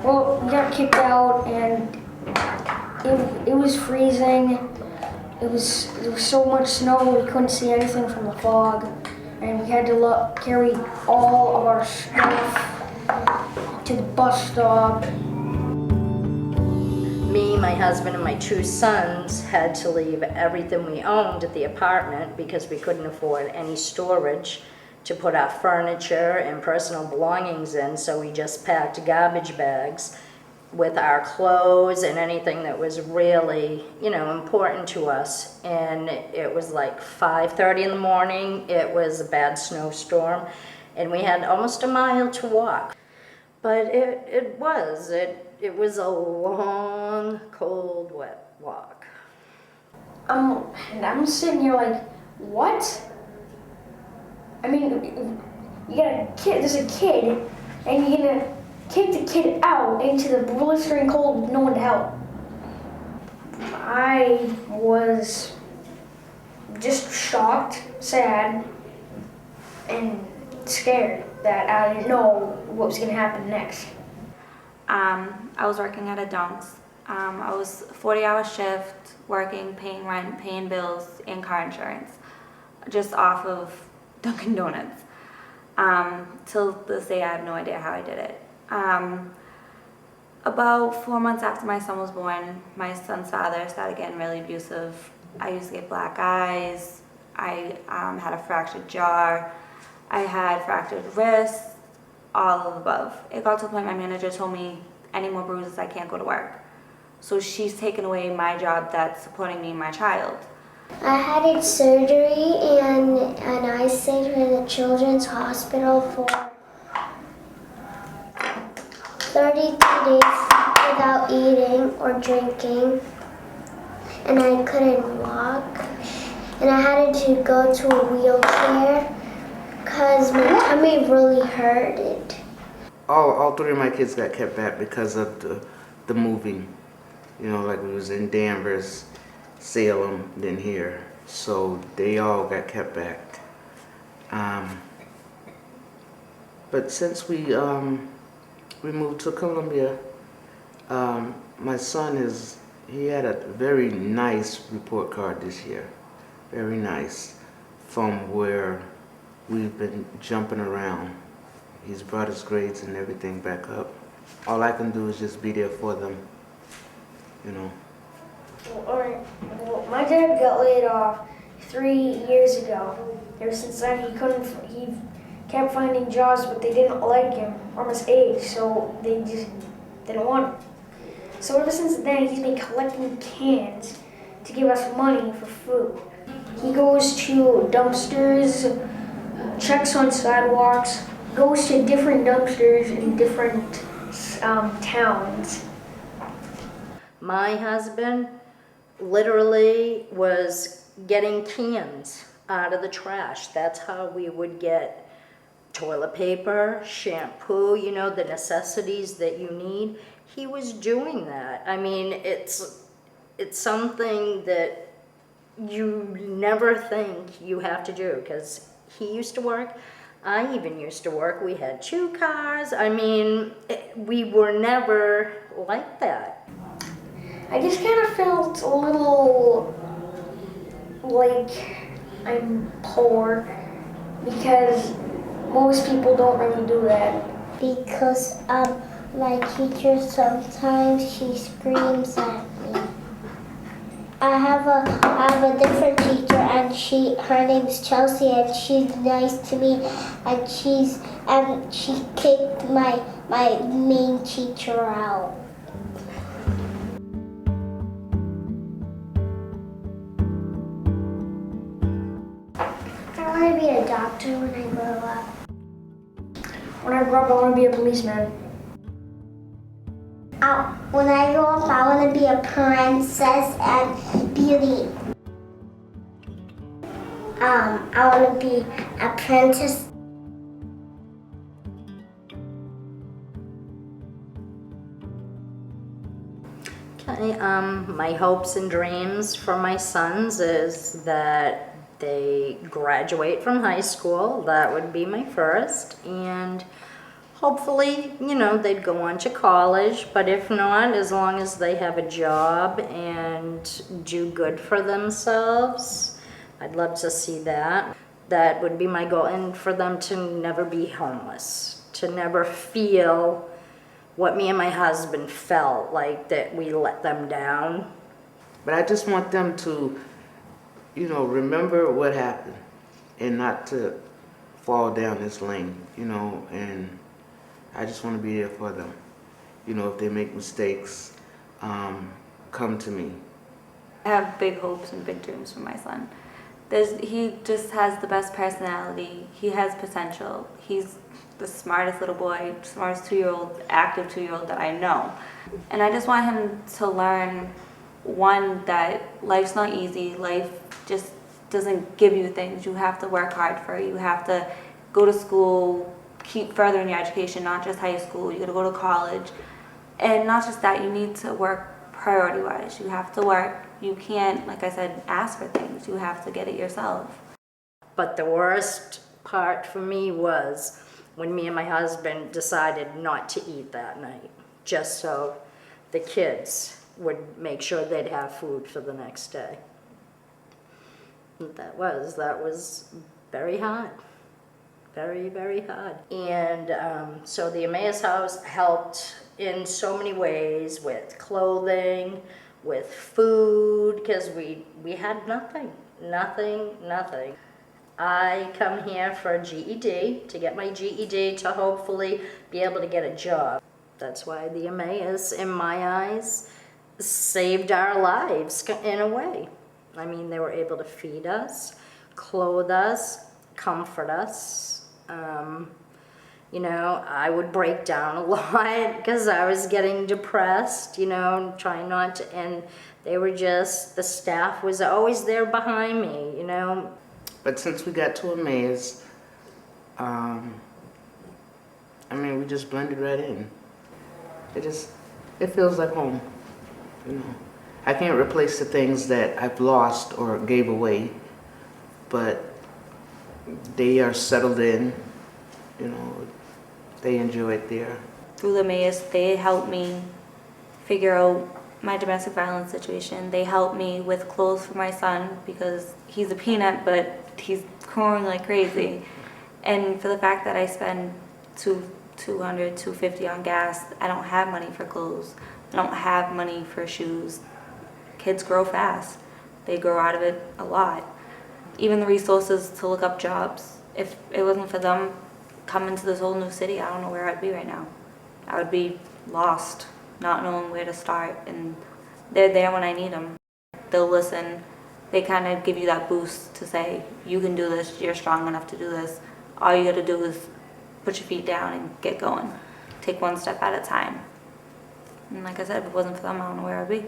Well, we got kicked out, and it was freezing. There was so much snow we couldn't see anything from the fog, and we had to carry all of our stuff to the bus stop. Me, my husband, and my two sons had to leave everything we owned at the apartment because we couldn't afford any storage to put our furniture and personal belongings in, so we just packed garbage bags with our clothes and anything that was really, important to us. And it was like 5:30 in the morning. It was a bad snowstorm, and we had almost a mile to walk. But it was a long, cold, wet walk. And I'm sitting here like, what? I mean, you got a kid, there's a kid, and you're gonna kick the kid out into the blistering cold with no one to help. I was just shocked, sad, and scared that I didn't know what was gonna happen next. I was working at a Dunks. I was 40-hour shift, working, paying rent, paying bills, and car insurance, just off of Dunkin' Donuts. Till this day, I have no idea how I did it. About 4 months after my son was born, my son's father started getting really abusive. I used to get black eyes. I had a fractured jaw. I had fractured wrists, all of the above. It got to the point my manager told me, any more bruises, I can't go to work. So she's taken away my job that's supporting me and my child. I had surgery and I stayed in the children's hospital for 32 days without eating or drinking, and I couldn't walk, and I had to go to a wheelchair because my tummy really hurted. All three of my kids got kept back because of the moving. Like we was in Danvers, Salem, then here. So they all got kept back. But since we moved to Columbia, my son he had a very nice report card this year. Very nice. From where we've been jumping around. He's brought his grades and everything back up. All I can do is just be there for them, Well, my dad got laid off 3 years ago. Ever since then, he kept finding jobs, but they didn't like him or his age, so they just didn't want him. So ever since then, he's been collecting cans to give us money for food. He goes to dumpsters, checks on sidewalks, goes to different dumpsters in different towns. My husband literally was getting cans out of the trash. That's how we would get toilet paper, shampoo, the necessities that you need. He was doing that. I mean, it's something that you never think you have to do, because he used to work. I even used to work. We had 2 cars. I mean, we were never like that. I just kind of felt a little like I'm poor, because most people don't really do that. Because my teacher sometimes she screams at me. I have a different teacher, and her name's Chelsea, and she's nice to me, and she kicked my main teacher out. I want to be a doctor when I grow up. When I grow up, I want to be a policeman. When I grow up, I want to be a princess and beauty. I want to be a princess. Okay, my hopes and dreams for my sons is that they graduate from high school. That would be my first. And hopefully, they'd go on to college, but if not, as long as they have a job and do good for themselves, I'd love to see that. That would be my goal, and for them to never be homeless, to never feel what me and my husband felt, like that we let them down. But I just want them to, remember what happened and not to fall down this lane, and I just want to be there for them. If they make mistakes, come to me. I have big hopes and big dreams for my son. He just has the best personality. He has potential. He's the smartest little boy, smartest 2-year-old, active 2-year-old that I know. And I just want him to learn, one, that life's not easy. Life just doesn't give you things. You have to work hard for it. You have to go to school, keep furthering your education, not just high school. You got to go to college. And not just that, you need to work priority-wise. You have to work. You can't, like I said, ask for things. You have to get it yourself. But the worst part for me was when me and my husband decided not to eat that night, just so the kids would make sure they'd have food for the next day. That was very hard. Very, very hard. And so the Emmaus House helped in so many ways, with clothing, with food, because we had nothing. I come here for a GED, to get my GED, to hopefully be able to get a job. That's why the Emmaus, in my eyes, saved our lives in a way. I mean, they were able to feed us, clothe us, comfort us. I would break down a lot because I was getting depressed, trying not to, and they were just, the staff was always there behind me, But since we got to Emmaus, we just blended right in. It feels like home, I can't replace the things that I've lost or gave away, but they are settled in, they enjoy it there. Through the Emmaus, they helped me figure out my domestic violence situation. They helped me with clothes for my son because he's a peanut, but he's growing like crazy. And for the fact that I spend $200, $250 on gas, I don't have money for clothes. I don't have money for shoes. Kids grow fast. They grow out of it a lot. Even the resources to look up jobs. If it wasn't for them coming to this whole new city, I don't know where I'd be right now. I would be lost, not knowing where to start. And they're there when I need them. They'll listen. They kind of give you that boost to say, you can do this, you're strong enough to do this. All you got to do is put your feet down and get going. Take one step at a time. And like I said, if it wasn't for them, I don't know where I'd be.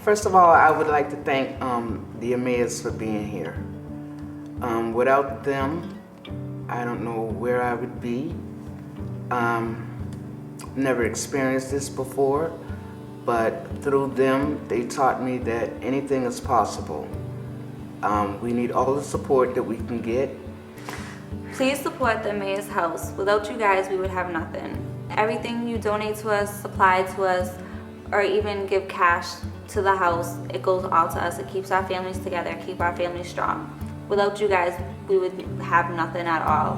First of all, I would like to thank the Emmaus for being here. Without them, I don't know where I would be. Never experienced this before, but through them, they taught me that anything is possible. We need all the support that we can get. Please support the Emmaus House. Without you guys, we would have nothing. Everything you donate to us, supply to us, or even give cash to the house, it goes all to us. It keeps our families together, keep our families strong. Without you guys, we would have nothing at all.